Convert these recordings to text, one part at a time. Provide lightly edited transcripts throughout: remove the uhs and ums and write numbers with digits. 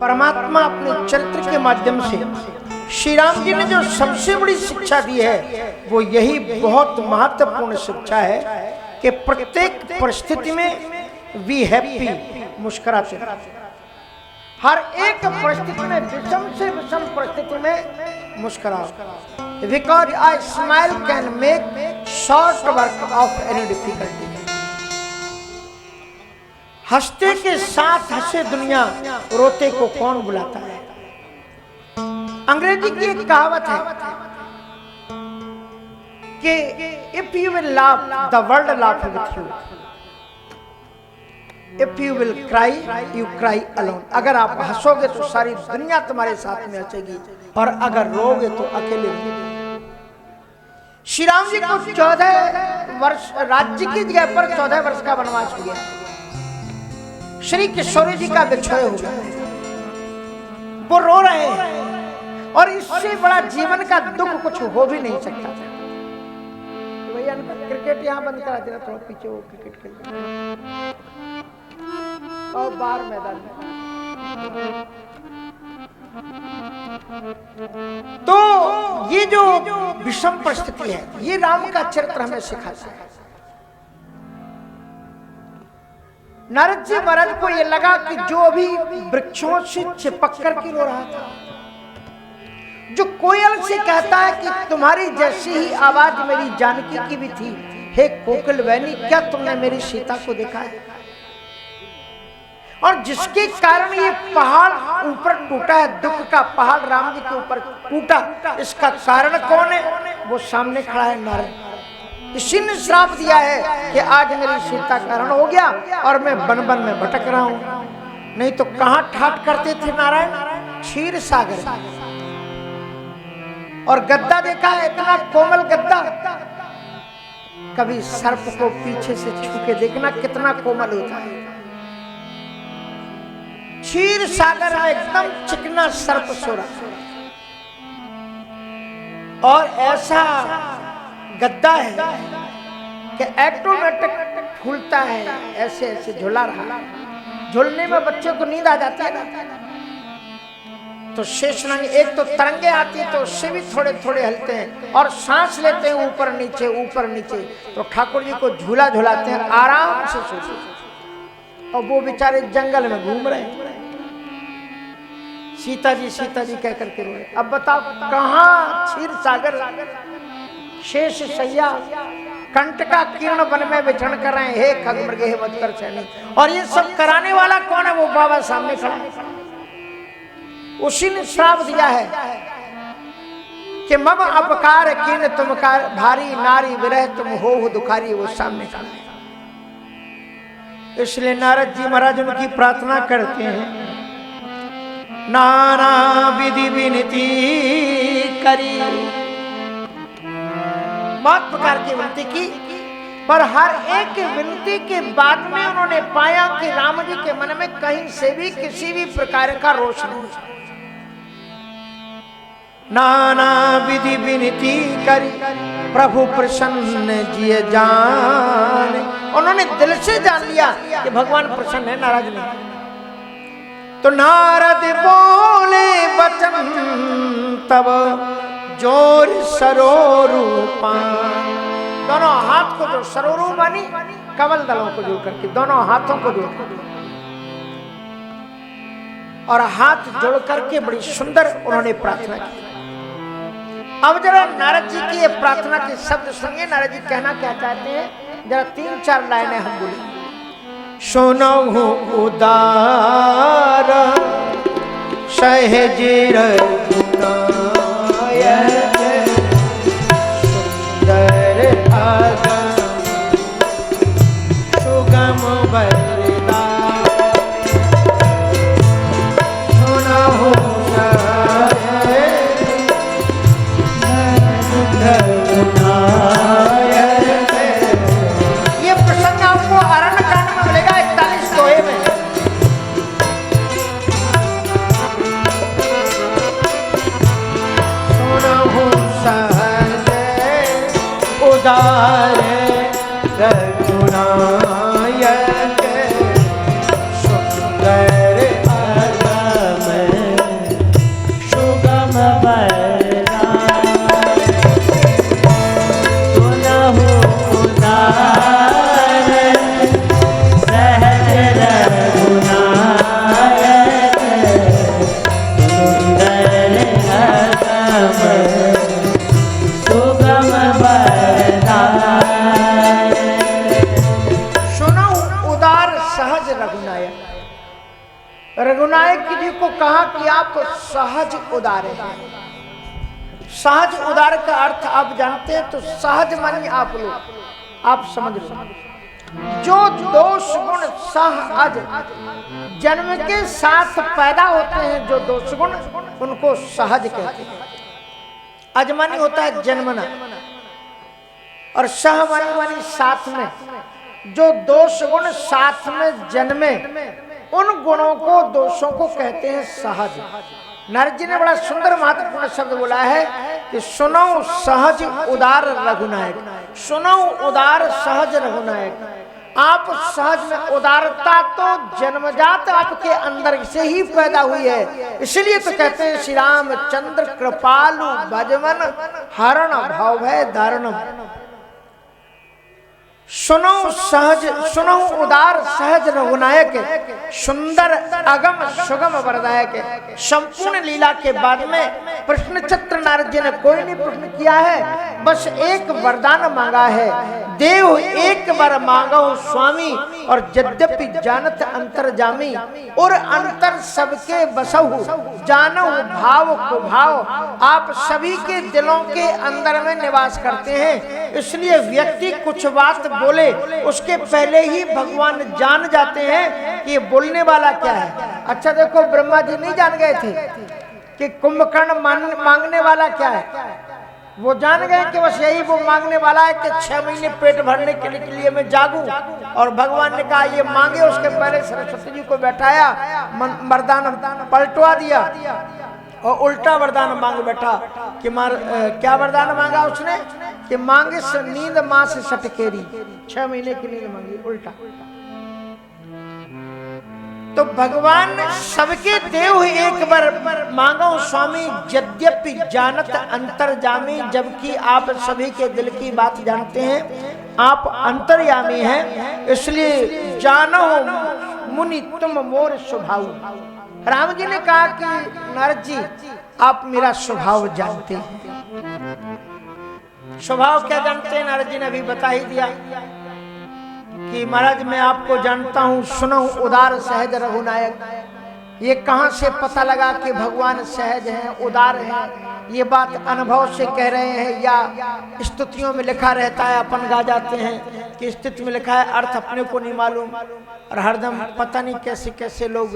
परमात्मा अपने चरित्र के माध्यम से श्री राम जी ने जो सबसे बड़ी शिक्षा दी है वो यही बहुत महत्वपूर्ण शिक्षा है कि प्रत्येक परिस्थिति में वी हैप्पी, मुस्कुराते रहें। हर एक परिस्थिति में, विषम से विषम परिस्थिति में मुस्कुराओ। Because a smile can make short work of any difficulty। हंसते के साथ हंसे दुनिया, रोते को कौन बुलाता है। अंग्रेजी की एक कहावत है कि if you will laugh the world laugh with you, if you will cry you cry alone. अगर आप हंसोगे तो सारी दुनिया तुम्हारे साथ में हंसेगी और अगर रोगे तो अकेले रोगे। श्री राम जी को 14 वर्ष राज्य की जगह पर 14 वर्ष का वनवास हो गया। श्री किशोरी जी का विक्षय हो गया, वो रो रहे हैं और इससे बड़ा जीवन का दुख कुछ हो भी नहीं सकता था। भैया क्रिकेट यहाँ बंद करा देना, थोड़ा पीछे वो क्रिकेट खेल और बाहर मैदान में। तो ये जो विषम परिस्थिति है ये राम का चरित्र हमें सिखाता है। नारद जी महाराज को ये लगा कि जो अभी वृक्षों से चिपक कर के रो रहा था, जो कोयल से कहता है कि तुम्हारी जैसी ही आवाज मेरी जानकी की भी थी, हे कोकिल वैनी क्या तुमने मेरी सीता को देखा है। और जिसके कारण ये पहाड़ ऊपर टूटा है, दुख का पहाड़ राम जी के ऊपर टूटा, इसका कारण कौन है? वो सामने खड़ा है नारद। इसी ने श्राप दिया है कि आज मेरी सीता का हरण हो गया और मैं वन वन में भटक रहा हूं। नहीं तो कहां ठाट करते थे नारायण? क्षीर सागर। और गद्दा देखा है, इतना कोमल गद्दा। कभी सर्प को पीछे से छू के देखना कितना कोमल होता है। क्षीर सागर में एकदम चिकना सर्प सो रहा और ऐसा गद्दा है कि ऑटोमेटिक फूलता है, ऐसे ऐसे झुला रहा। झुलने में बच्चे को नींद आ जाती है ना, तो शेषनाग एक तो तरंगे आती है तो उससे भी थोड़े थोड़े हलते हैं और सांस लेते हैं ऊपर नीचे। तो ठाकुर जी को झूला झुलाते हैं, आराम से सोते। और वो बेचारे जंगल में घूम रहे हैं, सीता जी कह करके रोए। अब बताओ कहाँ क्षीर सागर, शेष सैया, कंठ का किरण वन में विचरण कर रहे हैं, हे खगमृग हे मधुकर सैनी। और ये सब कराने वाला कौन है? वो बाबा सामने खड़ा है। उसी ने श्राप दिया है कि मम अपकार किन तुम कार भारी, नारी विरह तुम हो दुखारी। वो सामने खड़ा है। इसलिए नारद जी महाराज उनकी प्रार्थना करते हैं, नाना विधि विनती करी। बहुत प्रकार की विनती की, पर हर एक विनती के बाद में उन्होंने पाया कि राम जी के मन में कहीं से भी किसी भी प्रकार का रोष नहीं। नाना विधि विनती करी प्रभु प्रसन्न जिय जान। उन्होंने दिल से जान लिया कि भगवान प्रसन्न है, नाराज नहीं। तो नारद बोले वचन तब जोर सरोरूपान। दोनों हाथ को जो सरोरू मानी, कमल दलों को जोड़ करके, दोनों हाथों को जोड़ करके और हाथ जोड़ करके बड़ी सुंदर उन्होंने प्रार्थना की। अब जरा नारद जी की ये प्रार्थना के शब्द सुनिए। नारद जी कहना क्या चाहते हैं, जरा 3-4 लाइनें हम बोलेंगे। सुनो उदार सहज सुंदर आगम सुगम वरदा। सुनहु ये प्रसंग आपको अरण्य कांड में मिलेगा 41 दोहे में। सुगम बरदाय। सुनो उदार सहज रघुनायक। रघुनायक जी को कहा कि आप सहज उदार हैं। सहज उदार का अर्थ आप जानते हैं, तो सहज मानिए आप लोग, आप समझ लो। जो दोष गुण सहज जन्म के साथ पैदा होते हैं, जो दोष गुण उनको सहज कहते हैं। अजमानी होता है जन्मना, और सहमानी मानी साथ में। जो दोष गुण साथ में जन्मे उन गुणों को, दोषों को कहते हैं सहज। नारद जी ने बड़ा सुंदर महत्वपूर्ण शब्द बोला है कि सुनो सहज उदार रघुनायक। सुनो उदार सहज रघुनायक। आप सहज में, उदारता तो जन्मजात आपके अंदर से ही पैदा हुई है। इसलिए तो कहते हैं श्री रामचंद्र कृपालु भजमन हरण भाव भय दारुणम। सुनो सहज, सुनो उदार सहज रघुनायक, सुंदर अगम सुगम वरदायक। संपूर्ण लीला के बाद में प्रश्न चित्र नारद जी ने कोई नहीं प्रश्न किया है, बस एक वरदान मांगा है। देव एक बार मांगो स्वामी, और यद्यपि जानत अंतर जामी। और अंतर सबके बसहु जानो भाव को भाव। आप सभी के दिलों के अंदर में निवास करते हैं, इसलिए व्यक्ति कुछ बात बोले उसके पहले ही भगवान जान जाते हैं कि ये बोलने वाला क्या है। अच्छा देखो, ब्रह्मा जी नहीं जान गए थे कि कुंभकर्ण मांगने वाला क्या है। वो जान गए कि बस यही वो मांगने वाला है कि 6 महीने पेट भरने के लिए मैं जागूं। और भगवान ने कहा ये मांगे, उसके पहले सरस्वती जी को बैठाया, वरदान पलटवा दिया और उल्टा वरदान मांग बैठा कि क्या वरदान मांगा उसने कि मांगे नींद मां से सटकेरी। 6 महीने की नींद मांगी, उल्टा। तो भगवान सबके देव एक बार मांगो स्वामी, यद्यपि जानत अंतर्जामी। जबकि आप सभी के दिल की बात जानते हैं, आप अंतर्यामी हैं, इसलिए जानो मुनि तुम मोर स्वभाव। राम जी ने कहा कि नारद जी आप मेरा स्वभाव जानते हैं। स्वभाव क्या जानते हैं? नारद जी ने अभी बता ही दिया कि महाराज मैं आपको जानता हूं। सुनो उदार सहज रघुनायक। ये कहां से पता लगा कि भगवान सहज हैं, उदार हैं? ये बात अनुभव से कह रहे हैं या स्तुतियों में लिखा रहता है, अपन गा जाते हैं कि स्तुति में लिखा है, अर्थ अपने को नहीं मालूम और हरदम पता नहीं कैसे कैसे लोग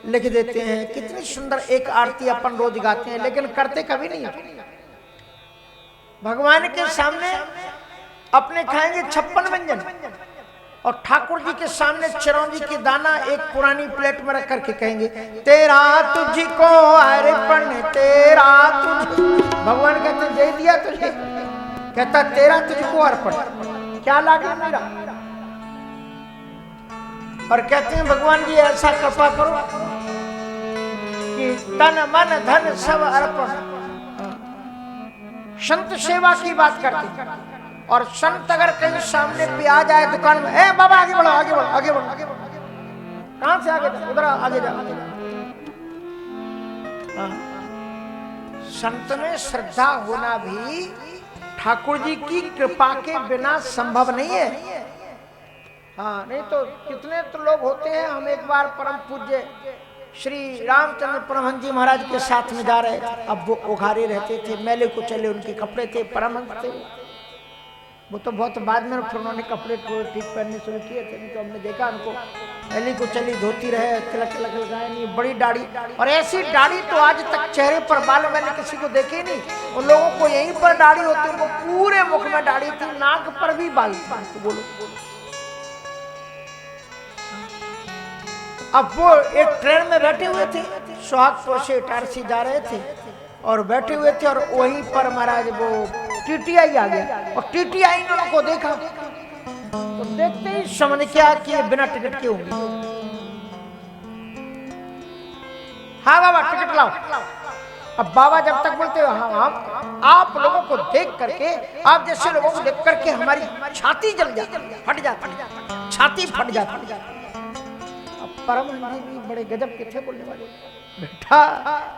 लिख देते हैं। कितनी सुंदर एक आरती अपन रोज गाते हैं, लेकिन करते कभी नहीं। भगवान के सामने अपने खाएंगे 56 व्यंजन और ठाकुर जी के सामने चिरौंजी की दाना एक पुरानी प्लेट में रख करके कहेंगे तेरा तुझको अर्पण, तेरा तुझ। भगवान कहते दे दिया तुझे, कहता तेरा तुझको अर्पण, क्या लागे मेरा। और कहते हैं भगवान जी ऐसा कृपा करो कि तन मन धन सब अर्पण। संत सेवा की बात करते हैं और संत अगर कहीं सामने पे आ जाए दुकान में, ए बाबा आगे बढ़ो आगे बढ़ो आगे बढ़ो आगे बढ़ो। कहां से आगे? उधर आगे जाओ। संत में श्रद्धा होना भी ठाकुर जी की कृपा के बिना संभव नहीं है। हाँ, नहीं तो कितने तो लोग होते हैं। हम एक बार परम पूज्य श्री रामचंद्र परमहंस जी महाराज के साथ में जा रहे थे। अब वो उघारे रहते थे, मैले को चले उनके कपड़े थे, परमहंस थे वो तो बहुत बाद में फिर उन्होंने कपड़े ठीक पहनने शुरू किए थे। नहीं तो हमने देखा उनको मैले को चली धोती रहे, तिलक तिलक लगाए नहीं, बड़ी दाढ़ी। और ऐसी दाढ़ी तो आज तक चेहरे पर बाल मैंने किसी को देखे नहीं। उन लोगों को यहीं पर दाढ़ी होती, उनको पूरे मुख में दाढ़ी थी, नाक पर भी बाल। तो बोलो अब वो एक ट्रेन में बैठे हुए थे, सोहागपुर से इटारसी जा रहे थे और बैठे हुए थे और वहीं पर महाराज वो टीटीआई आ गया और टीटीआई ने उनको देखा तो देखते ही समझ क्या कि बिना टिकट के होंगे। हाँ बाबा टिकट लाओ। अब बाबा जब तक बोलते हो हाँ हाँ, आप लोगों को देख करके, आप जैसे लोगों को देख करके हमारी छाती जल जाती, फट जाती, छाती फट जाती। परमहंस जी भी बड़े गजब के थे बोलने वाले। बेटा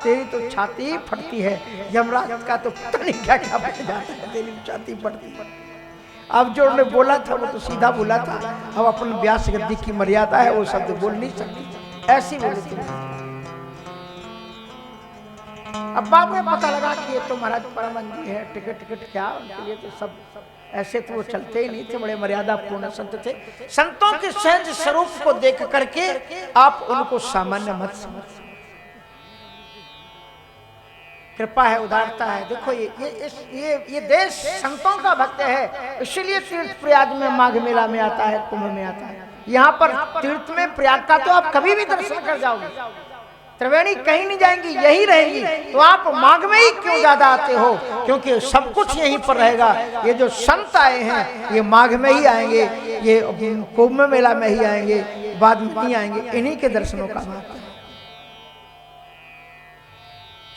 तेरी तो छाती फटती है, यमराज का तो पता नहीं क्या क्या बन जाता है, तेरी छाती फटती। अब जो उन्होंने बोला था वो तो सीधा बोला था, अब अपन व्यास गद्दी की मर्यादा है, वो शब्द बोल नहीं सकती, ऐसी बोले थे। अब बाद में पता लगा कि ये तो महाराज परमहंस जी है, टिकट क्या उनके लिए तो सब ऐसे तो वो चलते ही नहीं थे, बड़े मर्यादा पूर्ण संत थे। संतों के सहज स्वरूप को देख करके आप उनको सामान्य मत समझ। कृपा है, उदारता है। देखो ये देश संतों का भक्त है, इसलिए तीर्थ प्रयाग में माघ मेला में आता है, कुंभ में आता है। यहाँ पर तीर्थ में प्रयाग का तो आप कभी भी दर्शन कर जाओगे, त्रिवेणी कहीं नहीं जाएंगी, यही रहेगी। तो आप माघ में ही क्यों ज्यादा आते हो? क्योंकि सब कुछ यहीं पर रहेगा। ये जो संत आए हैं ये माघ में ही आएंगे, ये कुंभ मेला में ही आएंगे, बाद में नहीं आएंगे। इन्हीं के दर्शनों का महत्व है।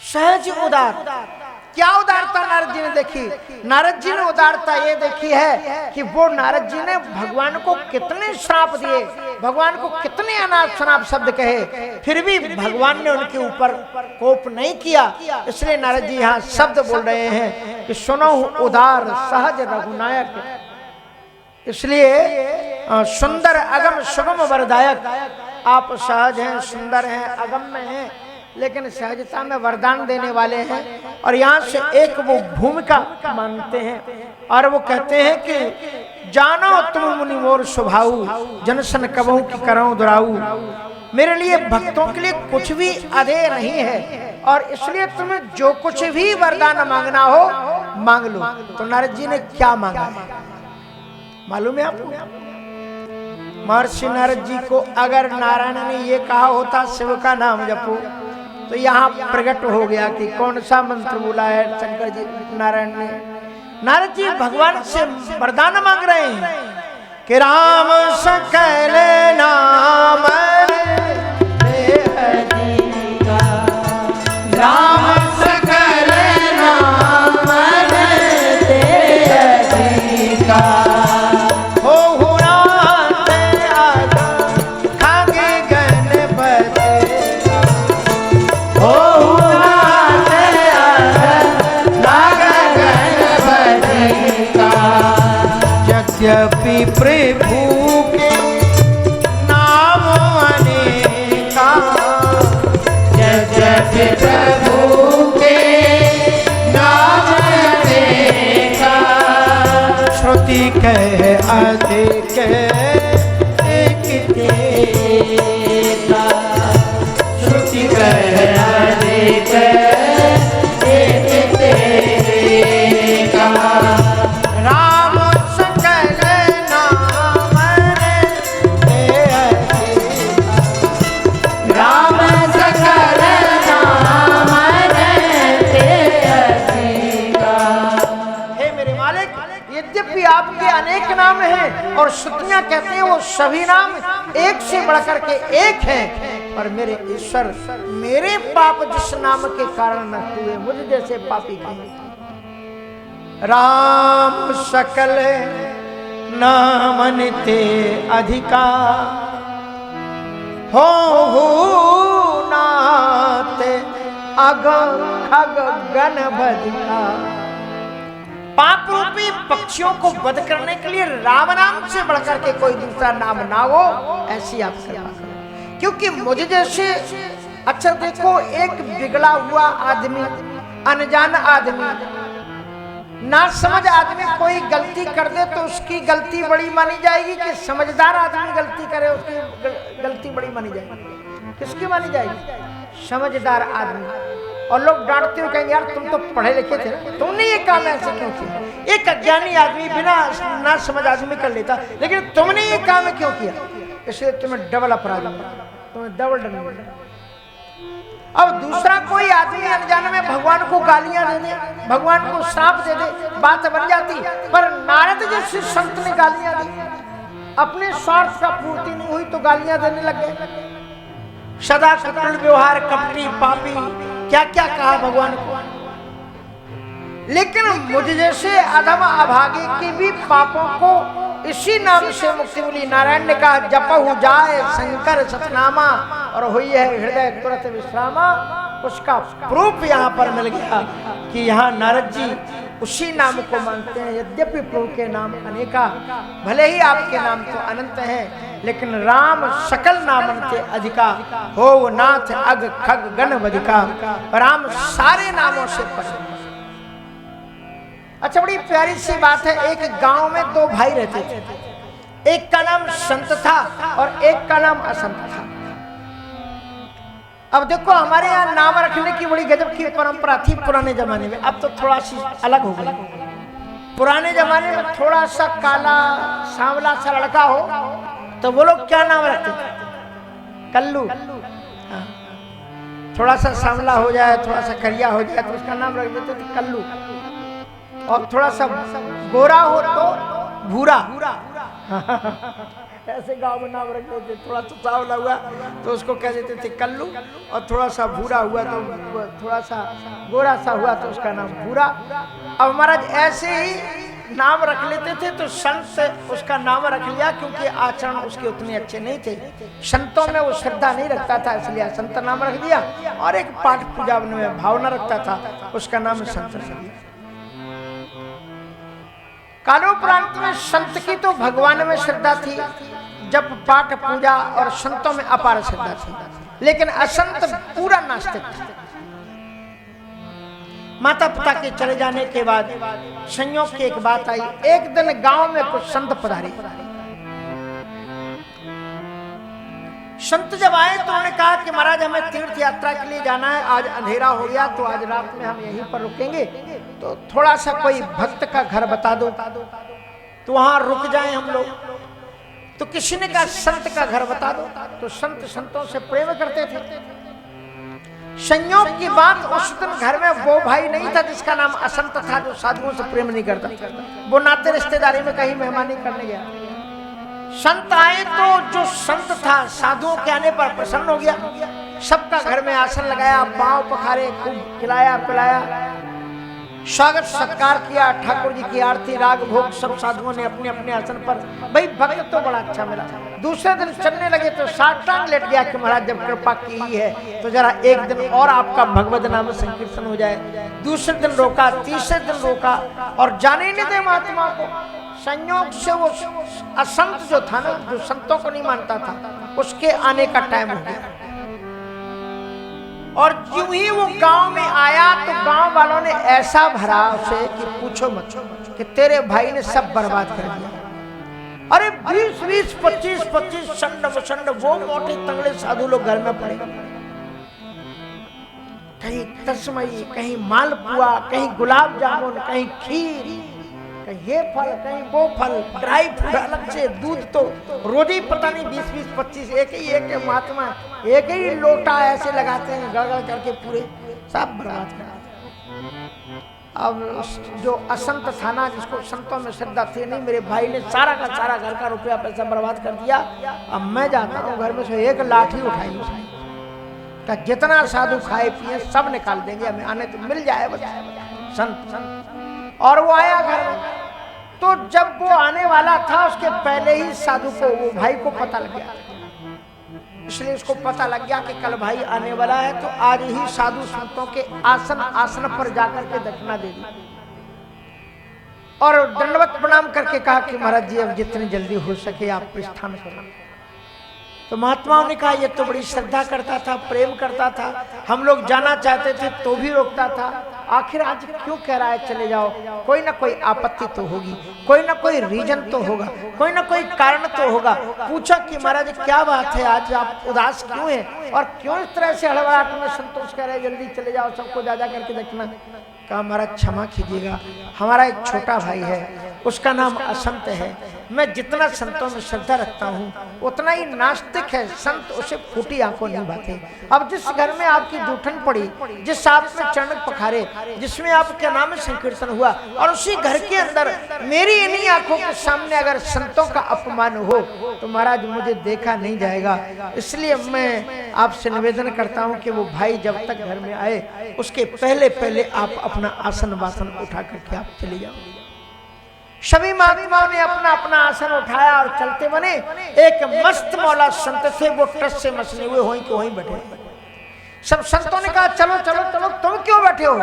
सहज उदार, क्या उदारता नारद जी ने देखी? नारद जी ने उदारता ये देखी है कि वो नारद जी ने भगवान को कितने श्राप दिए, भगवान को कितने अनाथ शनाप शब्द कहे, फिर भी भगवान ने उनके ऊपर कोप नहीं किया। इसलिए नारद जी यहाँ शब्द बोल रहे हैं कि सुनो उदार सहज रघुनायक। इसलिए सुंदर अगम सुगम वरदायक, आप सहज हैं, सुंदर हैं, अगम में हैं, लेकिन सहजता में वरदान देने वाले हैं। और यहाँ से एक वो भूमिका मानते हैं और वो कहते हैं कि जानो तुम मुनि मोर स्वभाव, जनसन कबहू की करऊं दुराऊ। मेरे लिए भक्तों के लिए कुछ भी अधेय नहीं है, और इसलिए तुम्हें जो कुछ भी वरदान मांगना हो मांग लो। तो नारद जी ने क्या मांगा मालूम है आपको? महर्षि नारद जी को अगर नारायण ने ये कहा होता शिव का नाम जपो, तो यहाँ प्रकट हो गया कि कौन सा मंत्र बोला है शंकर जी नारायण ने। नारद जी भगवान से वरदान मांग रहे हैं कि राम सकल नाम राम सकल नाम का यद्यपि प्रभु के नाम अनेका, यद्यपि प्रभु के नाम अनेका, श्रुति कह अधिक एक तेरा, श्रुति कह अधिक एक तेरा। आपके अनेक नाम हैं और श्रुतियां कहते हैं वो सभी नाम एक से बढ़कर के एक हैं, पर मेरे ईश्वर मेरे पाप जिस नाम के कारण नष्ट हुए, मुझे जैसे पापी के। राम सकल नाम निते अधिका, हो नाते अग खग गण बधिका। पाप रूपी पक्षियों को वध करने के लिए राम नाम से बढ़कर के कोई दूसरा नाम ना हो, ऐसी आप कृपा करें। क्योंकि मुझे जैसे, अच्छा देखो, एक बिगड़ा हुआ आदमी, अनजान आदमी, ना समझ आदमी कोई गलती कर दे तो उसकी गलती बड़ी मानी जाएगी कि समझदार आदमी गलती करे उसकी गलती बड़ी मानी जाएगी? किसकी मानी जाएगी? समझदार आदमी। और लोग डांटते हुए कहेंगे यार तुम तो पढ़े लिखे थे, तुमने ये काम ऐसे क्यों किया? एक अज्ञानी आदमी बिना ना समझ आदमी कर लेता, लेकिन तुमने ये काम क्यों किया? इसलिए तुम्हें डबल अपराध मिला, तुम्हें डबल दंड मिला। अब दूसरा कोई आदमी अनजाने में भगवान को गालियां दे दे, भगवान को श्राप दे दे, बात बन जाती। पर नारद जैसे संत ने गालियां दी, अपने स्वार्थ का पूर्ति नहीं हुई तो गालियां देने लग गए। सदा कपट व्यवहार, कपटी, पापी, क्या क्या कहा भगवान को। लेकिन मुझ जैसे अधम अभागे के भी पापों को इसी नाम से मुक्ति मिली। नारायण ने कहा जपहु जाए शंकर सतनामा और हुई है हृदय तुरंत विश्रामा। उसका प्रूफ यहाँ पर मिल गया कि यहाँ नारद जी उसी नाम को मानते हैं। यद्यपि प्रभु के नाम अनेका, भले ही आपके नाम तो अनंत हैं, लेकिन राम सकल नामंते अधिका हो नाथ अग खग गण बधिका। राम सारे नामों से परे। अच्छा, बड़ी प्यारी सी बात है। एक गांव में दो भाई रहते थे, एक का नाम संत था और एक का नाम असंत था। अब देखो, हमारे यहाँ नाम रखने की बड़ी गजब की परंपरा थी पुराने जमाने में, अब तो थोड़ा सी अलग हो गई। पुराने जमाने में थोड़ा सा काला सांवला सा लड़का हो तो वो लोग क्या नाम रखते थे? कल्लू। हाँ। थोड़ा सा सांवला हो जाए, थोड़ा सा करिया हो जाए तो उसका नाम रख देते थे कल्लू। और थोड़ा सा गोरा हो तो भूरा। ऐसे गांव में नाम रख देते। थोड़ा सा सांवला हुआ तो उसको कह देते थे कल्लू, और थोड़ा सा भूरा हुआ तो थोड़ा सा गोरा सा हुआ तो उसका नाम भूरा। अब महाराज ऐसे ही नाम रख लेते थे। तो संत से उसका नाम रख लिया क्योंकि आचरण उसके उतने अच्छे नहीं थे, संतों में वो श्रद्धा नहीं रखता था, इसलिए संत नाम रख दिया। और एक पाठ पूजा में भावना रखता था, उसका नाम संत रख दिया। कालोपरांत में संत की तो भगवान में श्रद्धा थी, जब पाठ पूजा और संतों में अपार श्रद्धा थी, लेकिन असंत पूरा नास्तिक था। माता पिता के चले जाने के बाद संयोग की एक बात आई। एक दिन गांव में कुछ संत पधारे। संत जब आए तो उन्होंने कहा कि महाराज हमें तीर्थ यात्रा के लिए जाना है, आज अंधेरा हो गया तो आज रात में हम यहीं पर रुकेंगे, तो थोड़ा सा कोई भक्त का घर बता दो तो वहां रुक जाएं हम लोग। तो किसी ने कहा संत का घर बता दो। तो संत संतों से प्रेम करते थे। संयोग की बात, उस दिन घर में वो भाई नहीं था जिसका नाम असंत था, जो साधुओं से प्रेम नहीं करता। वो नाते रिश्तेदारी में कहीं मेहमानी करने गया। संत आए तो जो संत था साधुओं के आने पर प्रसन्न हो गया। सबका घर में आसन लगाया, पांव पखारे, खूब खिलाया पिलाया, स्वागत सत्कार किया। ठाकुर जी की आरती राग भोग सब साधुओं ने अपने अपने आसन पर। भाई भक्त तो बड़ा अच्छा मिला। दूसरे दिन चलने लगे तो साष्टांग लेट गया कि महाराज जब कृपा की ही है तो जरा एक दिन और आपका भगवत नाम संकीर्तन हो जाए। दूसरे दिन रोका, तीसरे दिन रोका और जाने नहीं दे महात्मा को। संयोग से वो असंत जो था ना, जो संतों को नहीं मानता था, उसके आने का टाइम हो गया। और यूं ही वो गांव में आया तो गांव वालों ने ऐसा भरा उसे कि पूछो मत, कि तेरे भाई ने सब बर्बाद कर दिया। अरे 20-20, 25-25 संड वसंड वो मोटे तंगड़े साधु लोग घर में पड़े। कहीं तस्मई, कहीं मालपुआ, कहीं गुलाब जामुन, कहीं खीर, कहीं ये फल, कहीं वो फल, ड्राई फ्रूट अलग से, दूध तो रोज ही पता नहीं 20-20, 25 एक महात्मा एक ही लोटा ऐसे लगाते हैं, गड़गड़ करके पूरे सब बर्बाद कर। अब जो असंत था ना, जिसको संतों में श्रद्धा थी, नहीं मेरे भाई ने सारा का सारा घर का रुपया पैसा बर्बाद कर दिया, अब मैं जाता हूँ घर में से एक लाठी उठाई उसने, का जितना साधु खाए पिए सब निकाल देंगे, हमें आने तो मिल जाए बस संत। और वो आया घर में, तो जब वो आने वाला था उसके पहले ही साधु को, वो भाई को पता लग गया, इसलिए उसको पता लग गया कि कल भाई आने वाला है, तो आज ही साधु संतों के आसन पर जाकर के दक्षिणा दे दी और दंडवत प्रणाम करके कहा कि महाराज जी अब जितनी जल्दी हो सके आप प्रस्थान करो। तो महात्माओं ने कहा ये तो बड़ी श्रद्धा करता था, प्रेम करता था, हम लोग जाना चाहते थे तो भी रोकता था, आखिर आज क्यों कह रहा है चले जाओ? कोई ना कोई आपत्ति तो होगी, कोई ना कोई रीजन तो होगा, कोई ना कोई कारण तो होगा। पूछा कि महाराज क्या बात है, आज आप उदास क्यों हैं और क्यों इस तरह से हड़बड़ाहट में संतोष कर रहे, जल्दी चले जाओ सबको जा जा करके देखना। कहा महाराज क्षमा कीजिएगा, हमारा एक छोटा भाई है, उसका नाम असंत है, मैं जितना संतों में श्रद्धा रखता हूँ उतना ही नास्तिक है, संत उसे फूटी आंखों नहीं बाते। अब जिस घर में आपकी जूठन पड़ी, जिस आपने चरण पखारे, जिसमें आपके नाम संकीर्तन हुआ, और उसी घर के अंदर मेरी इन्हीं आंखों के सामने अगर संतों का अपमान हो तो महाराज मुझे देखा नहीं जाएगा। इसलिए मैं आपसे निवेदन करता हूँ कि वो भाई जब तक घर में आए उसके पहले पहले आप अपना आसन वासन उठा करके आप चले जाओ। सभी महात्माओं ने अपना अपना आसन उठाया और चलते बने। एक मस्त मौला संत थे, वो टस से मसले हुए वहीं के वहीं बैठे। सब संतों ने कहा चलो चलो चलो, तुम क्यों बैठे हो?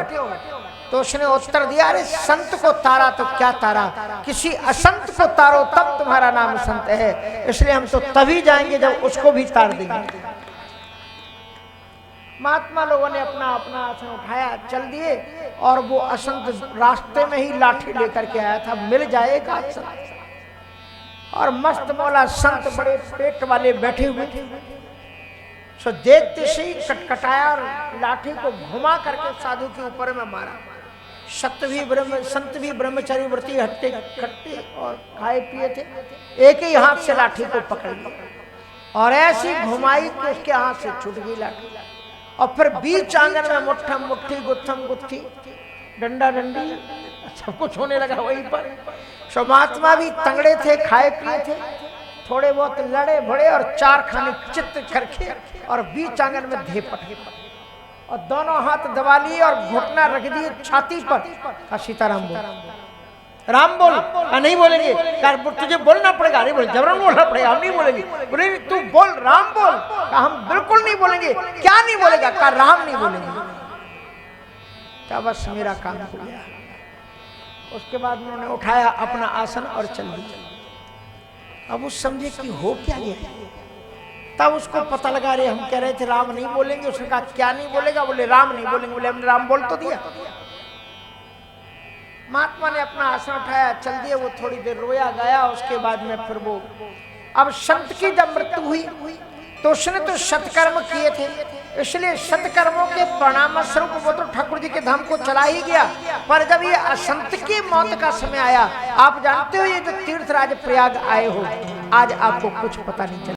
तो उसने उत्तर दिया, अरे संत को तारा तो क्या तारा, किसी असंत को तारो तब तुम्हारा नाम संत है, इसलिए हम तो तभी जाएंगे जब उसको भी तार देंगे। महात्मा लोगों ने अपना अपना आसन उठाया, चल दिए, और वो असंत रास्ते में ही लाठी लेकर के आया था, मिल जाएगा संत। और मस्त मौला संत बड़े पेट वाले बैठे हुए थे। सो देखते से ही कटकटाया और लाठी को घुमा करके साधु के ऊपर में मारा। संत भी ब्रह्मचारी व्रती हट्टे खट्टे और खाए पिए थे, एक ही हाथ से लाठी को पकड़ लिया और ऐसी घुमाई कि उसके हाथ से छूट गई लाठी। और फिर बीच आंगन में मुट्ठम मुट्ठी गुत्थम गुत्थी डंडा डंडी सब कुछ होने लगा वहीं पर। सो महात्मा भी तंगड़े थे, खाए पिए थे, थोड़े बहुत लड़े भड़े और चार खाने चित्त करके और बीच आंगन में धेपट और दोनों हाथ दबा लिए और घुटना रख दिए छाती पर। का सीताराम बोल, राम बोल। नहीं बोलेंगे, तुझे बोलना पड़ेगा। अरे बोले जबरन बोलना पड़ेगा, हम नहीं बोलेंगे। बोले तू बोल, राम बोल। हम बिल्कुल नहीं बोलेंगे। क्या नहीं बोलेगा? का राम नहीं बोलेंगे। क्या बस मेरा काम हो गया। उसके बाद उन्होंने उठाया अपना आसन और चल दिया। अब उस समझे कि हो क्या गया। तब उसको पता लगा, रे हम कह रहे थे राम नहीं बोलेंगे। उसने कहा क्या नहीं बोलेगा? बोले राम नहीं बोलेंगे। बोले हमने राम बोल तो दिया। महात्मा ने अपना आसन उठाया, चल दिए। वो थोड़ी देर रोया गाया, उसके बाद में फिर वो अब संत की जब मृत्यु हुई तो उसने तो सत्कर्म किए थे, इसलिए सत्कर्मों के परिणाम स्वरूप वो तो ठाकुर जी के धाम को चला ही गया। पर जब ये असंत की मौत का समय आया, आप जानते हो ये जो तीर्थराज प्रयाग आए हो, आज आपको कुछ पता नहीं चला।